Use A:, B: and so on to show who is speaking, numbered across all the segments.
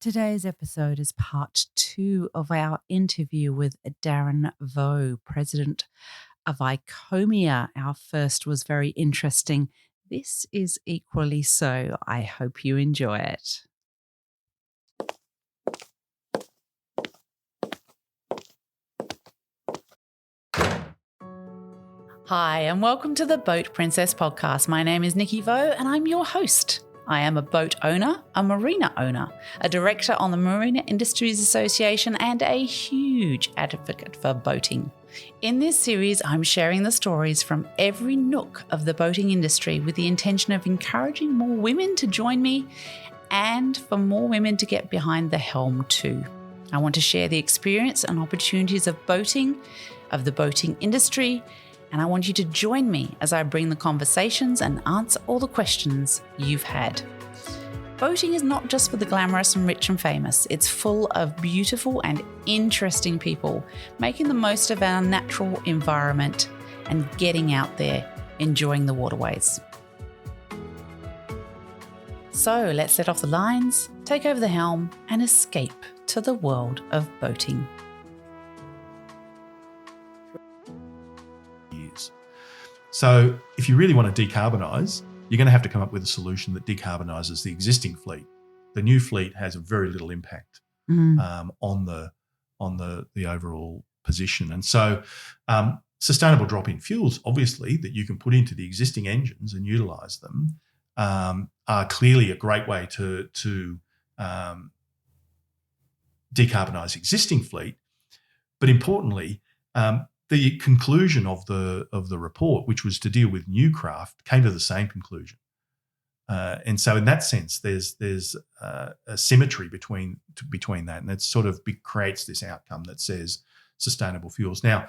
A: Today's episode is part 2 of our interview with Nicky Vaux, president of ICOMIA. Our first was very interesting. This is equally so. I hope you enjoy it. Hi, and welcome to the Boat Princess podcast. My name is Nicky Vaux, and I'm your host. I am a boat owner, a marina owner, a director on the Marina Industries Association, and a huge advocate for boating. In this series, I'm sharing the stories from every nook of the boating industry with the intention of encouraging more women to join me and for more women to get behind the helm too. I want to share the experience and opportunities of boating, of the boating industry, and I want you to join me as I bring the conversations and answer all the questions you've had. Boating is not just for the glamorous and rich and famous. It's full of beautiful and interesting people making the most of our natural environment and getting out there, enjoying the waterways. So let's let off the lines, take over the helm, and escape to the world of boating.
B: So if you really want to decarbonise, you're going to have to come up with a solution that decarbonises the existing fleet. The new fleet has a very little impact on the overall position. And so sustainable drop-in fuels, obviously, that you can put into the existing engines and utilise them are clearly a great way to decarbonise existing fleet. But importantly, the conclusion of the report, which was to deal with new craft, came to the same conclusion. And so in that sense, there's a symmetry between that, and it sort of creates this outcome that says sustainable fuels. Now,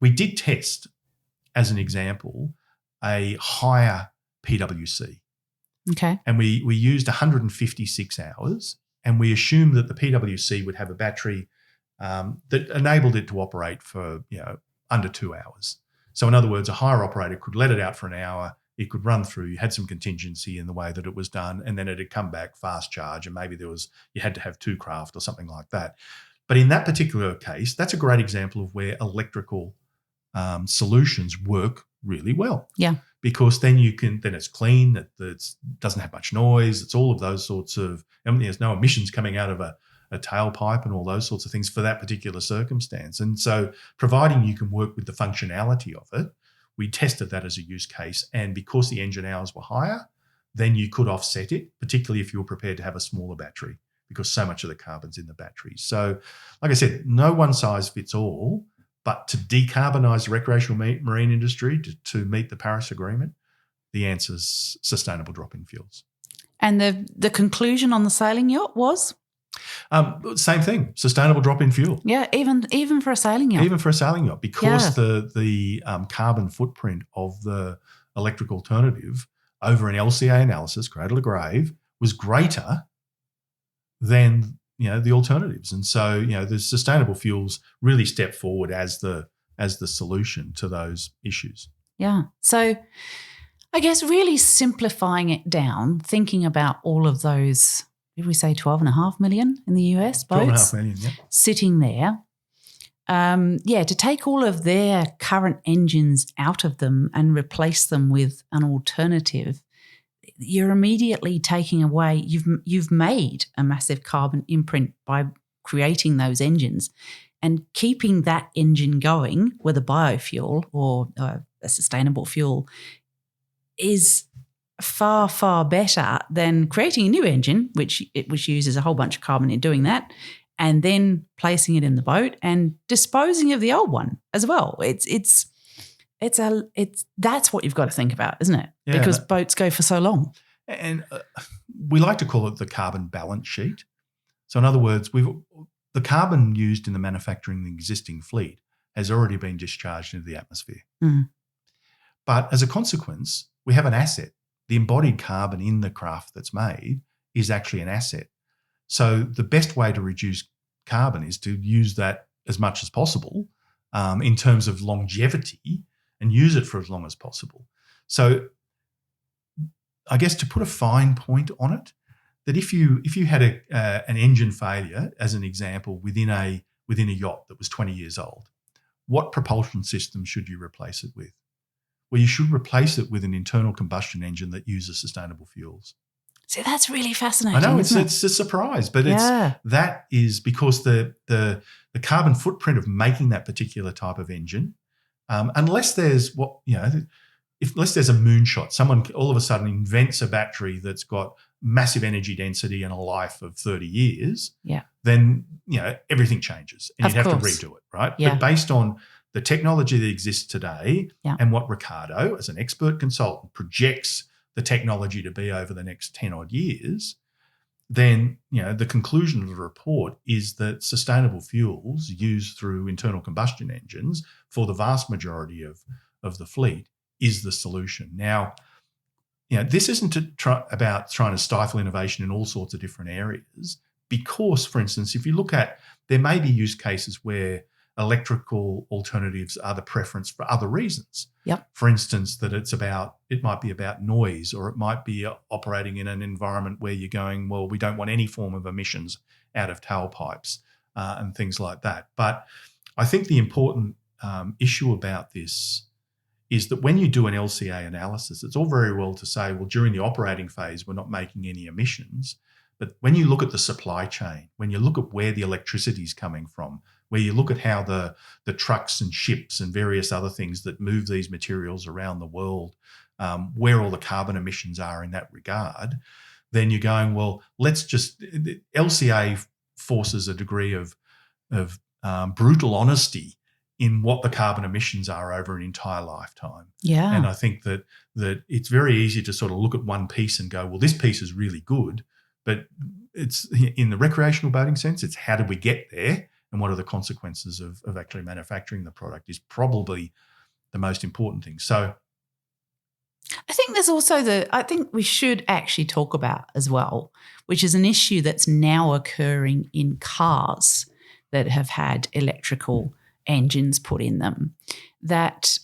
B: we did test, as an example, a higher PwC.
A: Okay.
B: And we used 156 hours, and we assumed that the PwC would have a battery that enabled it to operate for, under 2 hours. So in other words, a hire operator could let it out for an hour, it could run through, you had some contingency in the way that it was done, and then it'd come back fast charge, and maybe you had to have 2 craft or something like that. But in that particular case, that's a great example of where electrical solutions work really well.
A: Yeah.
B: Because then it's clean, it doesn't have much noise, it's all of those sorts of, and there's no emissions coming out of a tailpipe and all those sorts of things for that particular circumstance. And so providing you can work with the functionality of it, we tested that as a use case. And because the engine hours were higher, then you could offset it, particularly if you were prepared to have a smaller battery, because so much of the carbon's in the battery. So like I said, no one size fits all, but to decarbonise the recreational marine industry to meet the Paris Agreement, the answer is sustainable drop-in fuels.
A: And the conclusion on the sailing yacht was?
B: Same thing, sustainable drop-in fuel.
A: Yeah, even for a sailing yacht.
B: Even for a sailing yacht, because the carbon footprint of the electric alternative over an LCA analysis, cradle to grave, was greater than the alternatives. And so the sustainable fuels really step forward as the solution to those issues.
A: Yeah. So I guess really simplifying it down, thinking about all of those, did we say 12.5 million in the US boats?
B: 12.5 million, yeah.
A: Sitting there. To take all of their current engines out of them and replace them with an alternative, you're immediately taking away, you've made a massive carbon imprint by creating those engines, and keeping that engine going with a biofuel or a sustainable fuel is far, far better than creating a new engine, which uses a whole bunch of carbon in doing that, and then placing it in the boat and disposing of the old one as well. That's what you've got to think about, isn't it?
B: Yeah,
A: because boats go for so long.
B: And we like to call it the carbon balance sheet. So in other words, the carbon used in the manufacturing of the existing fleet has already been discharged into the atmosphere.
A: Mm.
B: But as a consequence, we have an asset. The embodied carbon in the craft that's made is actually an asset. So the best way to reduce carbon is to use that as much as possible in terms of longevity, and use it for as long as possible. So I guess to put a fine point on it, that if you had an engine failure, as an example, within a yacht that was 20 years old, what propulsion system should you replace it with? Well, you should replace it with an internal combustion engine that uses sustainable fuels.
A: See, that's really fascinating.
B: I know
A: isn't
B: it's a surprise, but
A: Yeah.
B: that is because the carbon footprint of making that particular type of engine, unless there's unless there's a moonshot, someone all of a sudden invents a battery that's got massive energy density and a life of 30 years, then everything changes and you'd have to redo it, right?
A: Yeah.
B: But based on the technology that exists today and what Ricardo, as an expert consultant, projects the technology to be over the next 10 odd years, then the conclusion of the report is that sustainable fuels used through internal combustion engines for the vast majority of the fleet is the solution. Now, this isn't about trying to stifle innovation in all sorts of different areas, because, for instance, if you look at, there may be use cases where electrical alternatives are the preference for other reasons.
A: Yep.
B: For instance, that it might be about noise, or it might be operating in an environment where you're going, well, we don't want any form of emissions out of tailpipes and things like that. But I think the important issue about this is that when you do an LCA analysis, it's all very well to say, well, during the operating phase, we're not making any emissions. But when you look at the supply chain, when you look at where the electricity is coming from, where you look at how the trucks and ships and various other things that move these materials around the world, where all the carbon emissions are in that regard, then you're going, well, LCA forces a degree of brutal honesty in what the carbon emissions are over an entire lifetime.
A: Yeah.
B: And I think that it's very easy to sort of look at one piece and go, well, this piece is really good, but it's in the recreational boating sense, it's how did we get there and what are the consequences of actually manufacturing the product is probably the most important thing. So
A: I think there's also I think we should actually talk about as well, which is an issue that's now occurring in cars that have had electrical engines put in them, that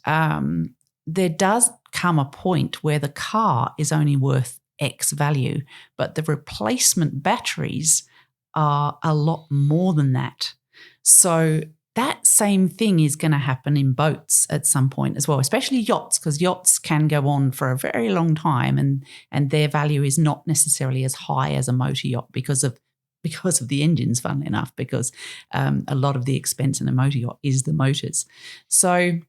A: there does come a point where the car is only worth X value, but the replacement batteries are a lot more than that. So that same thing is going to happen in boats at some point as well, especially yachts, because yachts can go on for a very long time and their value is not necessarily as high as a motor yacht because of the engines, funnily enough, because a lot of the expense in a motor yacht is the motors. So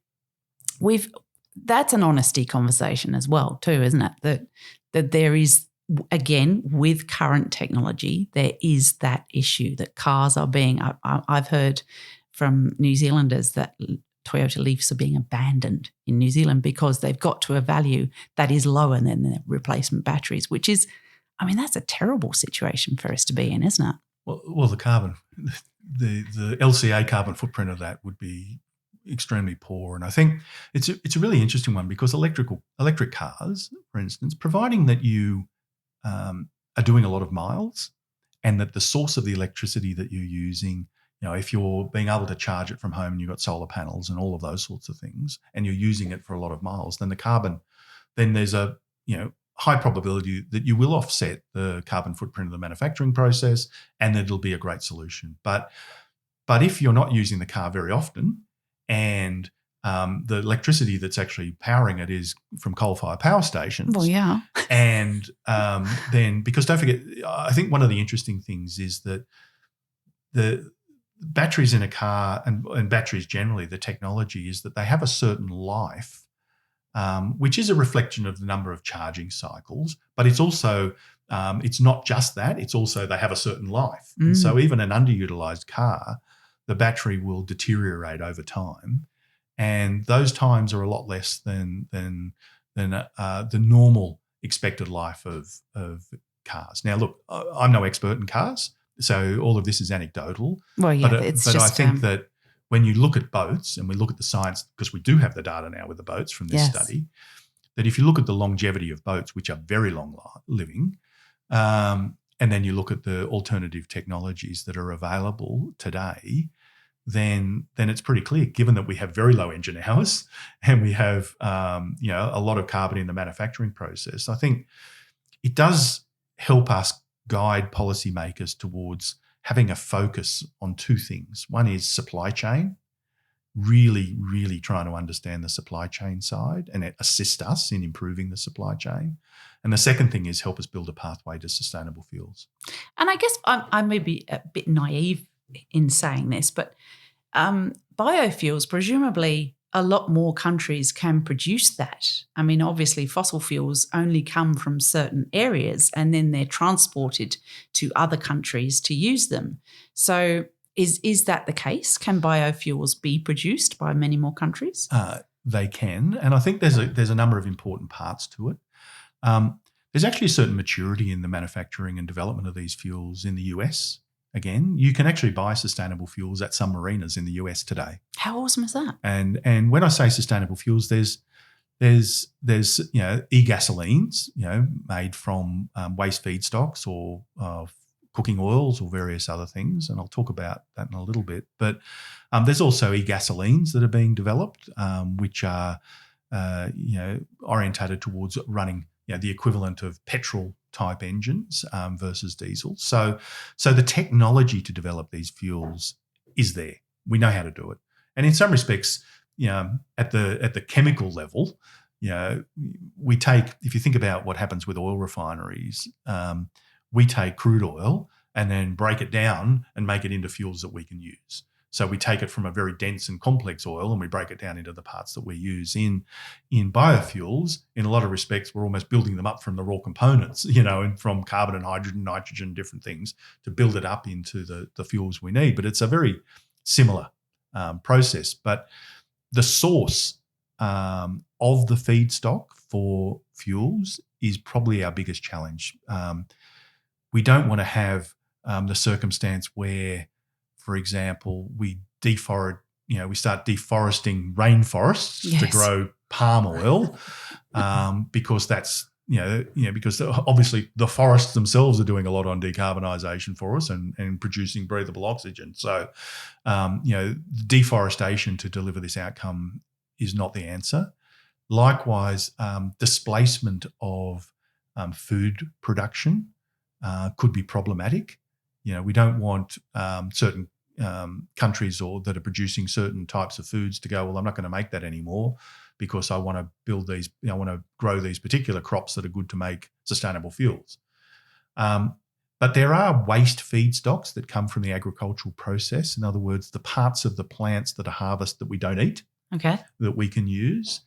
A: that's an honesty conversation as well too, isn't it? That there is, again, with current technology, there is that issue that cars are being, I've heard from New Zealanders that Toyota Leafs are being abandoned in New Zealand because they've got to a value that is lower than the replacement batteries, which is, that's a terrible situation for us to be in, isn't it?
B: Well, the LCA carbon footprint of that would be extremely poor. And I think it's a really interesting one because electric cars, for instance, providing that you are doing a lot of miles and that the source of the electricity that you're using, if you're being able to charge it from home and you've got solar panels and all of those sorts of things and you're using it for a lot of miles, then there's a high probability that you will offset the carbon footprint of the manufacturing process and that it'll be a great solution. But if you're not using the car very often and the electricity that's actually powering it is from coal-fired power stations.
A: Well, yeah.
B: And then, because don't forget, I think one of the interesting things is that the batteries in a car and batteries generally, the technology is that they have a certain life, which is a reflection of the number of charging cycles, but it's also, it's not just that, it's also they have a certain life. Mm. And so even an underutilized car, the battery will deteriorate over time. And those times are a lot less than the normal expected life of cars. Now, look, I'm no expert in cars, so all of this is anecdotal.
A: Well, yeah,
B: but I think that when you look at boats and we look at the science, because we do have the data now with the boats from this study, that if you look at the longevity of boats, which are very long living, and then you look at the alternative technologies that are available today, then it's pretty clear, given that we have very low engine hours and we have a lot of carbon in the manufacturing process. I think it does help us guide policymakers towards having a focus on two things. One is supply chain, really, really trying to understand the supply chain side and assist us in improving the supply chain. And the second thing is help us build a pathway to sustainable fuels.
A: And I guess I may be a bit naive in saying this, but biofuels, presumably a lot more countries can produce that. I mean, obviously fossil fuels only come from certain areas and then they're transported to other countries to use them. So is that the case? Can biofuels be produced by many more countries?
B: They can. And I think there's a number of important parts to it. There's actually a certain maturity in the manufacturing and development of these fuels in the US. Again, you can actually buy sustainable fuels at some marinas in the US today.
A: How awesome is that?
B: And when I say sustainable fuels, there's e-gasolines, made from waste feedstocks or cooking oils or various other things, and I'll talk about that in a little bit. But there's also e-gasolines that are being developed, which are orientated towards running the equivalent of petrol-type engines versus diesel. So the technology to develop these fuels is there. We know how to do it. And in some respects, at the chemical level, we take, if you think about what happens with oil refineries, we take crude oil and then break it down and make it into fuels that we can use. So we take it from a very dense and complex oil and we break it down into the parts that we use. In biofuels, in a lot of respects, we're almost building them up from the raw components, and from carbon and hydrogen, nitrogen, different things to build it up into the fuels we need. But it's a very similar process. But the source of the feedstock for fuels is probably our biggest challenge. We don't want to have the circumstance where, for example, we start deforesting rainforests to grow palm oil, because that's because obviously the forests themselves are doing a lot on decarbonisation for us and producing breathable oxygen. So deforestation to deliver this outcome is not the answer. Likewise, displacement of food production could be problematic. We don't want certain countries that are producing certain types of foods to go, well, I'm not going to make that anymore because I want to build these, I want to grow these particular crops that are good to make sustainable fuels. But there are waste feedstocks that come from the agricultural process. In other words, the parts of the plants that are harvested that we don't eat, that we can use.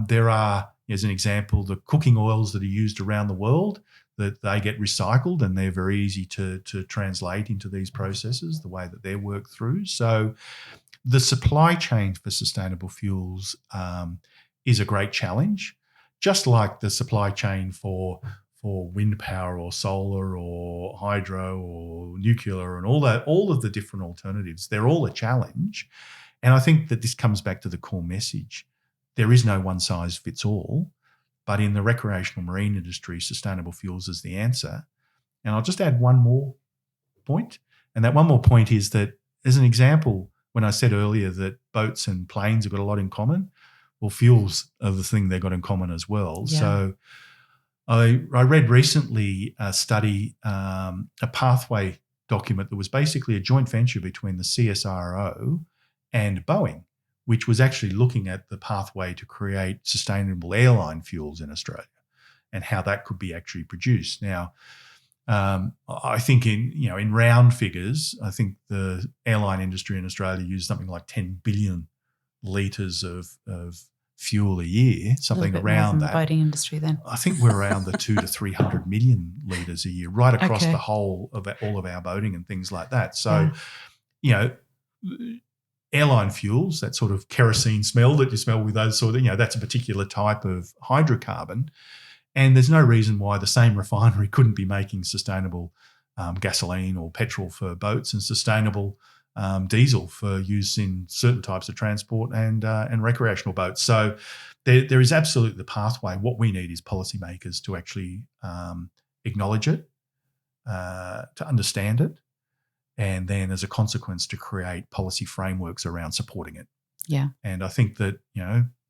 B: There are, as an example, the cooking oils that are used around the world, that they get recycled and they're very easy to translate into these processes, the way that they're worked through. So the supply chain for sustainable fuels is a great challenge, just like the supply chain for wind power or solar or hydro or nuclear and all of the different alternatives. They're all a challenge. And I think that this comes back to the core message. There is no one size fits all. But in the recreational marine industry, sustainable fuels is the answer. And I'll just add one more point. And that one more point is that, as an example, when I said earlier that boats and planes have got a lot in common, well, fuels are the thing they've got in common as well. Yeah. So I read recently a study, a pathway document that was basically a joint venture between the CSIRO and Boeing, which was actually looking at the pathway to create sustainable airline fuels in Australia and how that could be actually produced. Now, I think in round figures, I think the airline industry in Australia used something like 10 billion litres of fuel a year, something around that.
A: The boating industry then.
B: I think we're around the 200 to 300 million litres a year, right across the whole of all of our boating and things like that. So, airline fuels, that sort of kerosene smell that you smell with those sort of, that's a particular type of hydrocarbon. And there's no reason why the same refinery couldn't be making sustainable gasoline or petrol for boats and sustainable diesel for use in certain types of transport and recreational boats. So there is absolutely the pathway. What we need is policymakers to actually acknowledge it, to understand it, and then as a consequence to create policy frameworks around supporting it.
A: Yeah.
B: And I think that,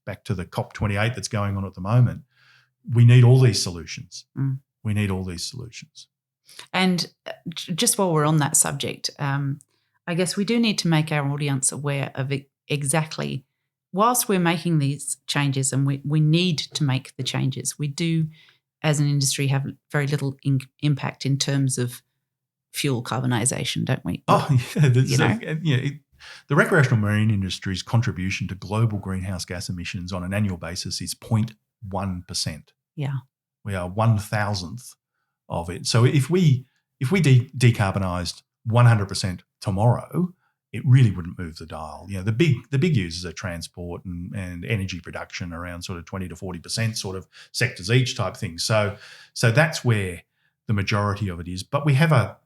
B: back to the COP28 that's going on at the moment, we need all these solutions. We need all these solutions.
A: And just while we're on that subject, I guess we do need to make our audience aware of exactly, whilst we're making these changes, and we need to make the changes, we do as an industry have very little impact in terms of fuel carbonisation, don't we?
B: Oh, yeah. The recreational marine industry's contribution to global greenhouse gas emissions on an annual basis is 0.1%.
A: Yeah.
B: We are 1,000th of it. So if we decarbonised 100% tomorrow, it really wouldn't move the dial. The big users are transport and energy production, around sort of 20 to 40% sort of sectors each type thing. So that's where the majority of it is. But we have a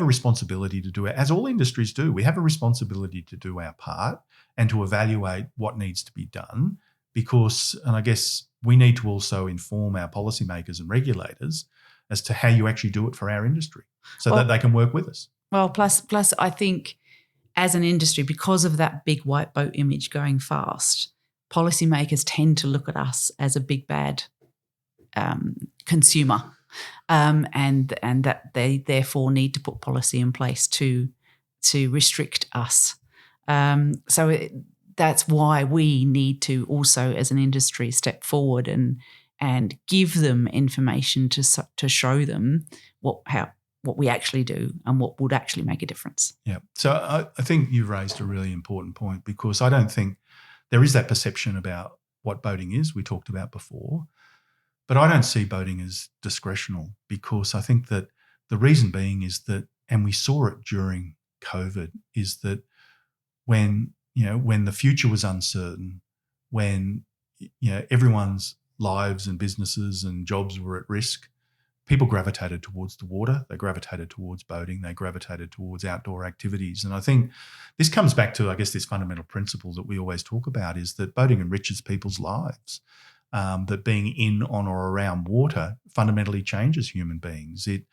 B: responsibility to do it, as all industries do. We have a responsibility to do our part and to evaluate what needs to be done, because, and I guess we need to also inform our policymakers and regulators as to how you actually do it for our industry, so that they can work with us.
A: Well, plus I think as an industry, because of that big white boat image going fast, policymakers tend to look at us as a big bad consumer, and that they therefore need to put policy in place to restrict us. That's why we need to also, as an industry, step forward and give them information to show them what we actually do and what would actually make a difference.
B: Yeah. So I think you've raised a really important point, because I don't think there is that perception about what boating is we talked about before, but I don't see boating as discretional, because I think that the reason being is that, and we saw it during COVID, is that when the future was uncertain, when everyone's lives and businesses and jobs were at risk, people gravitated towards the water, they gravitated towards boating, they gravitated towards outdoor activities. And I think this comes back to, I guess, this fundamental principle that we always talk about, is that boating enriches people's lives, that being in, on or around water fundamentally changes human beings. It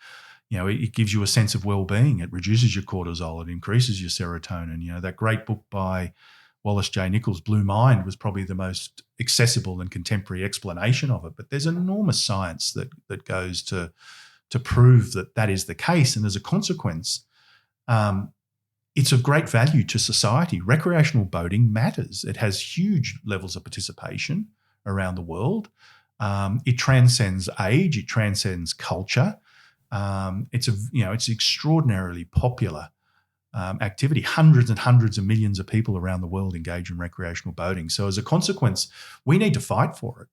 B: gives you a sense of well-being. It reduces your cortisol. It increases your serotonin. That great book by Wallace J. Nichols, Blue Mind, was probably the most accessible and contemporary explanation of it. But there's enormous science that goes to prove that is the case. And as a consequence, it's of great value to society. Recreational boating matters. It has huge levels of participation around the world. It transcends age. It transcends culture. It's extraordinarily popular activity. Hundreds and hundreds of millions of people around the world engage in recreational boating. So as a consequence, we need to fight for it.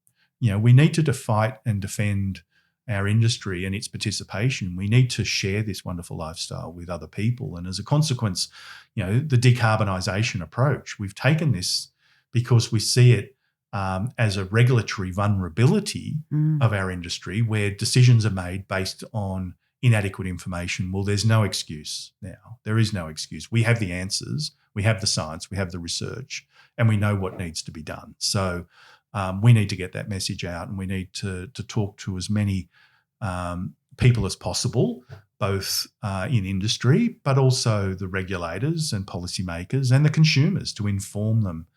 B: We need to fight and defend our industry and its participation. We need to share this wonderful lifestyle with other people. And as a consequence, the decarbonisation approach, we've taken this because we see it as a regulatory vulnerability of our industry, where decisions are made based on inadequate information. Well, there's no excuse now. There is no excuse. We have the answers. We have the science. We have the research, and we know what needs to be done. So we need to get that message out, and we need to talk to as many people as possible, both in industry, but also the regulators and policymakers and the consumers, to inform them.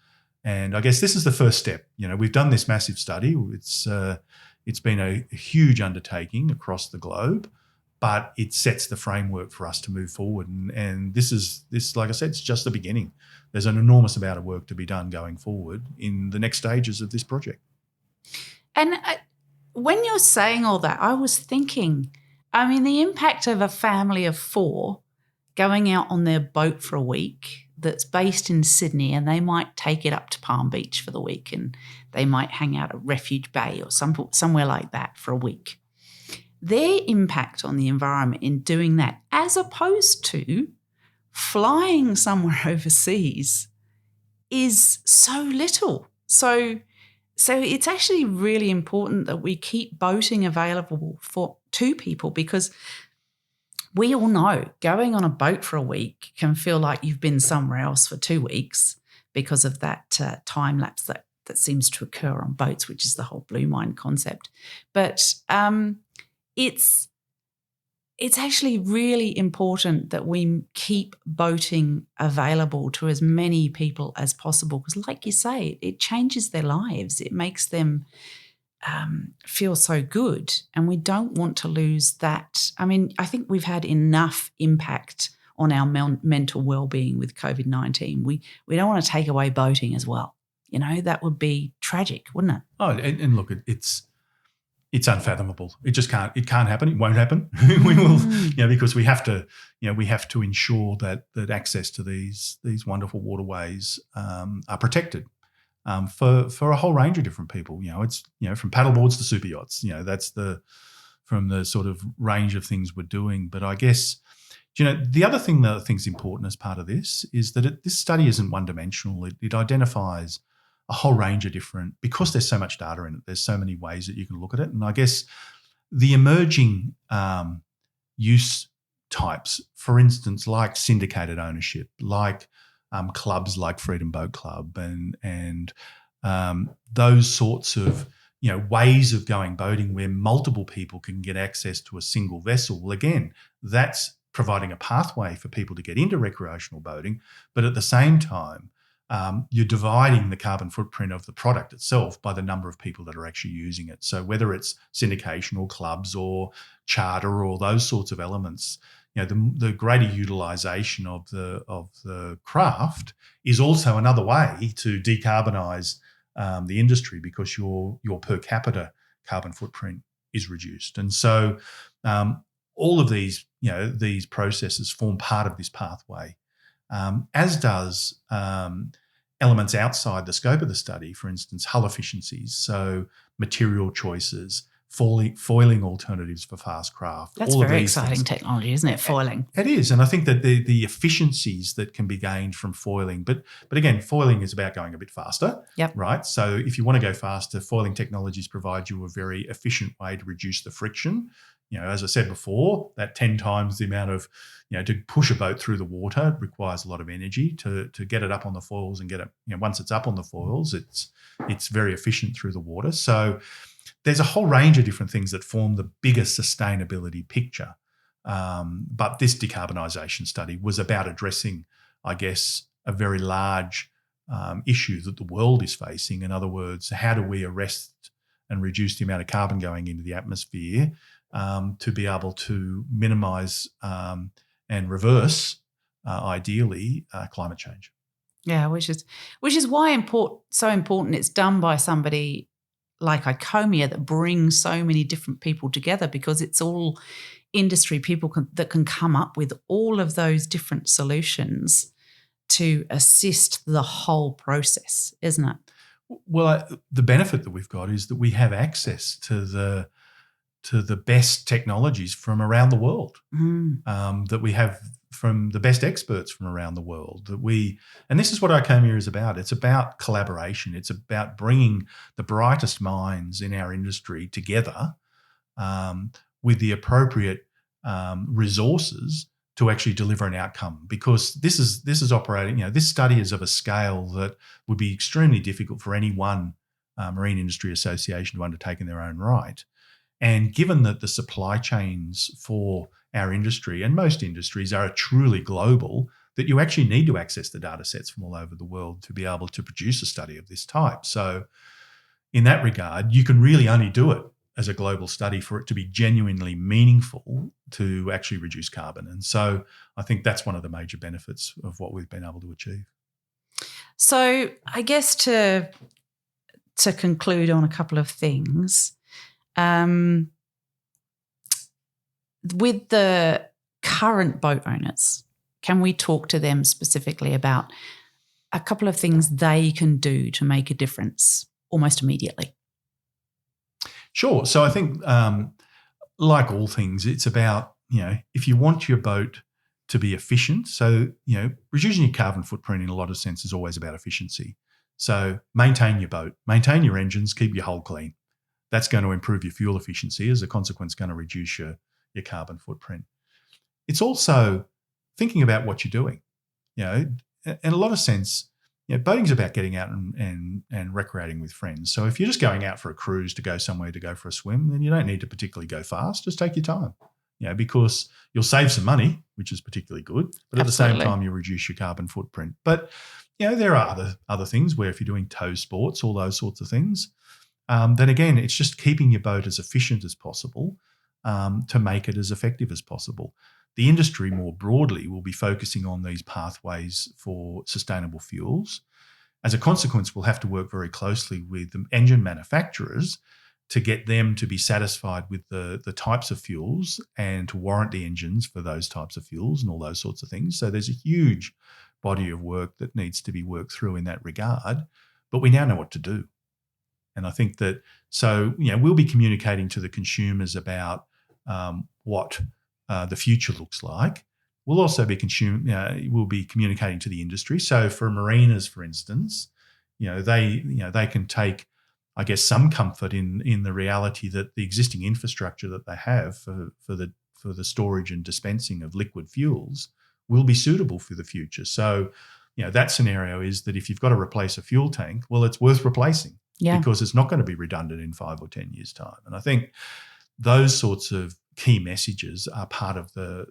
B: And I guess this is the first step. We've done this massive study. It's been a huge undertaking across the globe, but it sets the framework for us to move forward. And this, like I said, it's just the beginning. There's an enormous amount of work to be done going forward in the next stages of this project.
A: And when you're saying all that, I was thinking, the impact of a family of 4 going out on their boat for a week that's based in Sydney, and they might take it up to Palm Beach for the week, and they might hang out at Refuge Bay or somewhere like that for a week. Their impact on the environment in doing that, as opposed to flying somewhere overseas, is so little. So it's actually really important that we keep boating available to people, because we all know going on a boat for a week can feel like you've been somewhere else for 2 weeks, because of that time lapse that seems to occur on boats, which is the whole Blue Mind concept. But it's actually really important that we keep boating available to as many people as possible, because, like you say, it changes their lives. It makes them feel so good, and we don't want to lose that. I mean, I think we've had enough impact on our mental well-being with COVID-19. We don't want to take away boating as well. That would be tragic, wouldn't it?
B: Oh, and look, it's unfathomable. It just can't. It can't happen. It won't happen. We will, because we have to. We have to ensure that access to these wonderful waterways are protected for a whole range of different people. It's from paddleboards to super yachts. That's from the sort of range of things we're doing. But I guess the other thing that I think is important as part of this is that this study isn't one-dimensional. It identifies a whole range of different, because there's so much data in it, there's so many ways that you can look at it. And I guess the emerging use types, for instance, like syndicated ownership, like clubs like Freedom Boat Club and those sorts of ways of going boating where multiple people can get access to a single vessel. Well, again, that's providing a pathway for people to get into recreational boating, but at the same time, you're dividing the carbon footprint of the product itself by the number of people that are actually using it. So whether it's syndication or clubs or charter or those sorts of elements, the greater utilisation of the craft is also another way to decarbonise the industry, because your per capita carbon footprint is reduced. And so all of these processes form part of this pathway, as does elements outside the scope of the study, for instance, hull efficiencies, so material choices, foiling alternatives for fast craft.
A: That's
B: all
A: very
B: of these
A: exciting
B: things.
A: Technology, isn't it, foiling?
B: It is, and I think that the efficiencies that can be gained from foiling, but again, foiling is about going a bit faster,
A: yep.
B: Right? So if you want to go faster, foiling technologies provide you a very efficient way to reduce the friction. As I said before, that 10 times the amount of, to push a boat through the water requires a lot of energy. To get it up on the foils and get it, once it's up on the foils, it's very efficient through the water. So there's a whole range of different things that form the bigger sustainability picture. But this decarbonisation study was about addressing, I guess, a very large issue that the world is facing. In other words, how do we arrest and reduce the amount of carbon going into the atmosphere to be able to minimise and reverse, ideally, climate change?
A: Yeah, which is why so important it's done by somebody like Icomia that brings so many different people together, because it's all industry people that can come up with all of those different solutions to assist the whole process, isn't it?
B: Well, the benefit that we've got is that we have access to the best technologies from around the world, that we have from the best experts from around the world, and this is what Icomia is about. It's about collaboration. It's about bringing the brightest minds in our industry together with the appropriate resources to actually deliver an outcome, because this is operating, this study is of a scale that would be extremely difficult for any one marine industry association to undertake in their own right. And given that the supply chains for our industry and most industries are truly global, that you actually need to access the data sets from all over the world to be able to produce a study of this type. So in that regard, you can really only do it as a global study for it to be genuinely meaningful to actually reduce carbon. And so I think that's one of the major benefits of what we've been able to achieve.
A: So I guess to conclude on a couple of things, with the current boat owners, can we talk to them specifically about a couple of things they can do to make a difference almost immediately?
B: Sure. So I think, like all things, it's about, if you want your boat to be efficient, so, reducing your carbon footprint in a lot of sense is always about efficiency. So maintain your boat, maintain your engines, keep your hull clean. That's going to improve your fuel efficiency, as a consequence going to reduce your carbon footprint. It's also thinking about what you're doing. In a lot of sense, boating's about getting out and recreating with friends. So if you're just going out for a cruise to go somewhere to go for a swim, then you don't need to particularly go fast. Just take your time, because you'll save some money, which is particularly good, but at
A: Absolutely.
B: the same time, you reduce your carbon footprint. But, there are other things where if you're doing tow sports, all those sorts of things, then again, it's just keeping your boat as efficient as possible to make it as effective as possible. The industry more broadly will be focusing on these pathways for sustainable fuels. As a consequence, we'll have to work very closely with the engine manufacturers to get them to be satisfied with the types of fuels and to warrant the engines for those types of fuels and all those sorts of things. So there's a huge body of work that needs to be worked through in that regard, but we now know what to do. And I think that, we'll be communicating to the consumers about what the future looks like. We'll also be we'll be communicating to the industry. So for marinas, for instance, they can take, I guess, some comfort in the reality that the existing infrastructure that they have for the storage and dispensing of liquid fuels will be suitable for the future. So, that scenario is that if you've got to replace a fuel tank, well, it's worth replacing because it's not going to be redundant in 5 or 10 years' time. And I think those sorts of key messages are part of the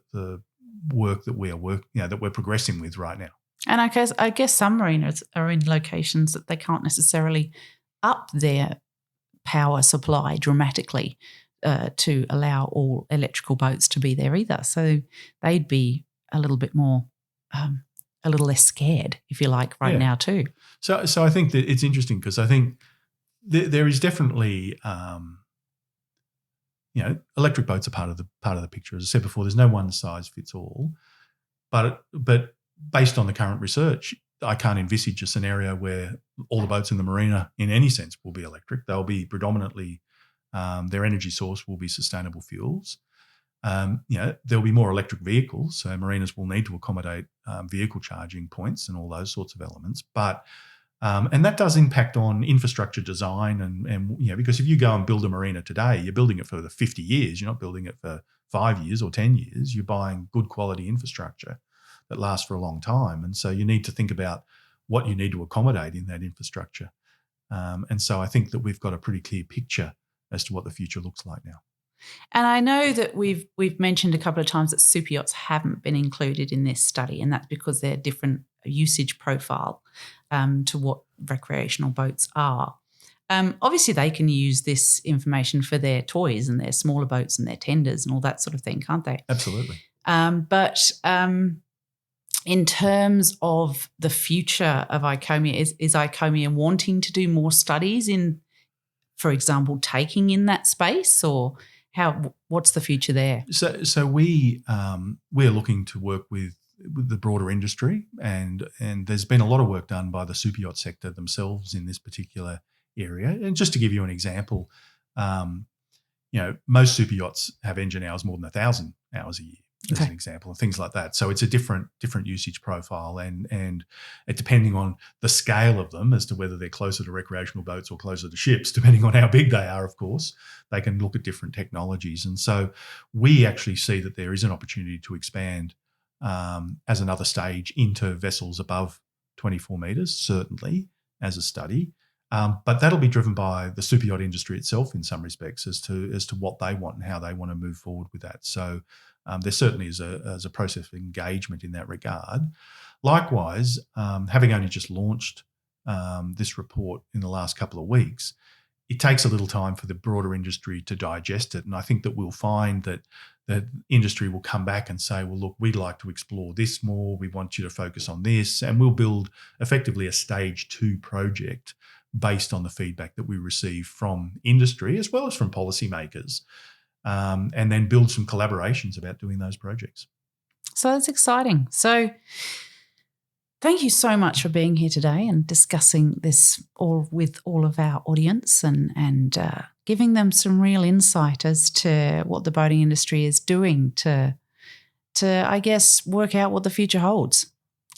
B: work that we're progressing with right now.
A: And I guess some marinas are in locations that they can't necessarily up their power supply dramatically to allow all electrical boats to be there either. So they'd be a little bit more, a little less scared, if you like, right now too.
B: So I think that it's interesting because I think there is definitely, electric boats are part of the picture. As I said before, there's no one size fits all, but based on the current research, I can't envisage a scenario where all the boats in the marina in any sense will be electric. They'll be predominantly, their energy source will be sustainable fuels. There'll be more electric vehicles, so marinas will need to accommodate vehicle charging points and all those sorts of elements. But and that does impact on infrastructure design and because if you go and build a marina today, you're building it for the 50 years. You're not building it for 5 years or 10 years. You're buying good quality infrastructure that lasts for a long time. And so you need to think about what you need to accommodate in that infrastructure. And so I think that we've got a pretty clear picture as to what the future looks like now.
A: And I know that we've mentioned a couple of times that super yachts haven't been included in this study, and that's because they're different usage profile to what recreational boats are. Obviously, they can use this information for their toys and their smaller boats and their tenders and all that sort of thing, can't they?
B: Absolutely.
A: But in terms of the future of ICOMIA, is ICOMIA wanting to do more studies in, for example, taking in that space, or what's the future there?
B: So we're looking to work with the broader industry, and there's been a lot of work done by the super yacht sector themselves in this particular area. And just to give you an example, most super yachts have engine hours more than 1,000 hours a year, as an example, and things like that. So it's a different usage profile, and it, depending on the scale of them as to whether they're closer to recreational boats or closer to ships, depending on how big they are, of course, they can look at different technologies. And so we actually see that there is an opportunity to expand as another stage into vessels above 24 metres, certainly as a study. But that'll be driven by the super yacht industry itself in some respects as to what they want and how they want to move forward with that. So there certainly is a process of engagement in that regard. Likewise, having only just launched this report in the last couple of weeks, it takes a little time for the broader industry to digest it. And I think that we'll find that the industry will come back and say, well, look, we'd like to explore this more. We want you to focus on this. And we'll build effectively a stage 2 project based on the feedback that we receive from industry as well as from policymakers, and then build some collaborations about doing those projects.
A: So that's exciting. So thank you so much for being here today and discussing this all with all of our audience and giving them some real insight as to what the boating industry is doing to I guess work out what the future holds.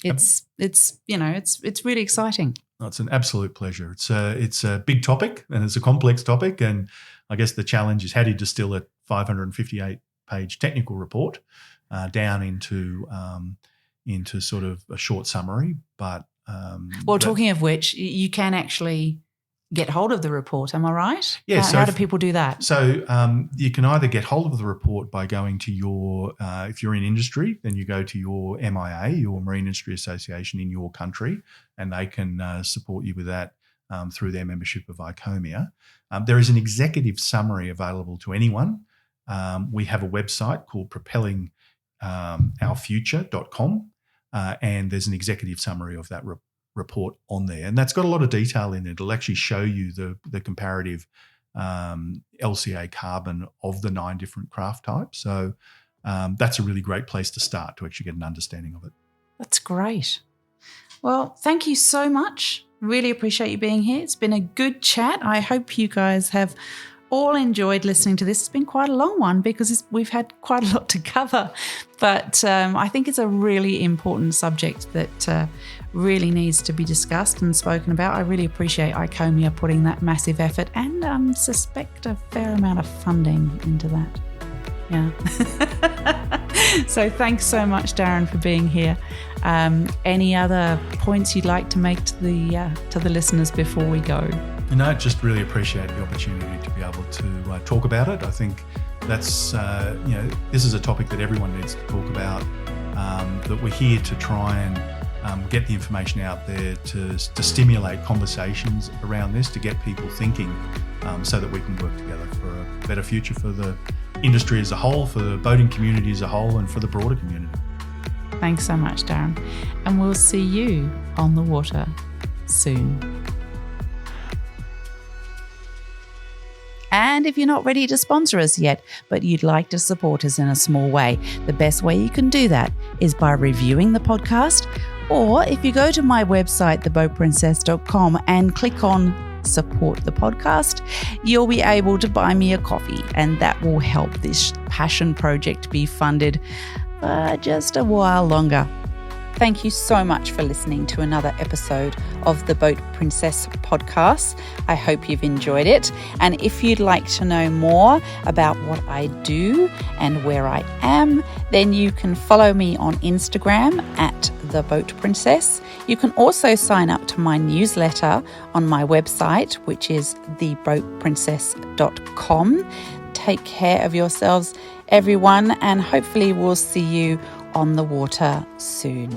A: It's really exciting.
B: It's an absolute pleasure. It's a big topic and it's a complex topic, and I guess the challenge is how do you distill a 558-page technical report down into sort of a short summary. But
A: talking of which, you can actually get hold of the report. Am I right?
B: Yeah.
A: How do people do that?
B: So you can either get hold of the report by going to your, if you're in industry, then you go to your MIA, your Marine Industry Association in your country, and they can support you with that through their membership of ICOMIA. There is an executive summary available to anyone. We have a website called propellingourfuture.com, and there's an executive summary of that report on there. And that's got a lot of detail in it. It'll actually show you the comparative LCA carbon of the 9 different craft types. So that's a really great place to start to actually get an understanding of it.
A: That's great. Well, thank you so much. Really appreciate you being here. It's been a good chat. I hope you guys have all enjoyed listening to this. It's been quite a long one because we've had quite a lot to cover, but I think it's a really important subject that really needs to be discussed and spoken about. I really appreciate ICOMIA putting that massive effort and suspect a fair amount of funding into that. Yeah. So thanks so much, Darren, for being here. Any other points you'd like to make to the listeners before we go?
B: No, just really appreciate the opportunity to be able to talk about it. I think that's, this is a topic that everyone needs to talk about, that we're here to try and get the information out there to stimulate conversations around this, to get people thinking, so that we can work together for a better future for the industry as a whole, for the boating community as a whole, and for the broader community.
A: Thanks so much, Darren. And we'll see you on the water soon. And if you're not ready to sponsor us yet, but you'd like to support us in a small way, the best way you can do that is by reviewing the podcast. Or if you go to my website, theboatprincess.com, and click on support the podcast, you'll be able to buy me a coffee, and that will help this passion project be funded for just a while longer. Thank you so much for listening to another episode of the Boat Princess podcast. I hope you've enjoyed it. And if you'd like to know more about what I do and where I am, then you can follow me on Instagram at The Boat Princess. You can also sign up to my newsletter on my website, which is theboatprincess.com. Take care of yourselves, everyone, and hopefully we'll see you on the water soon.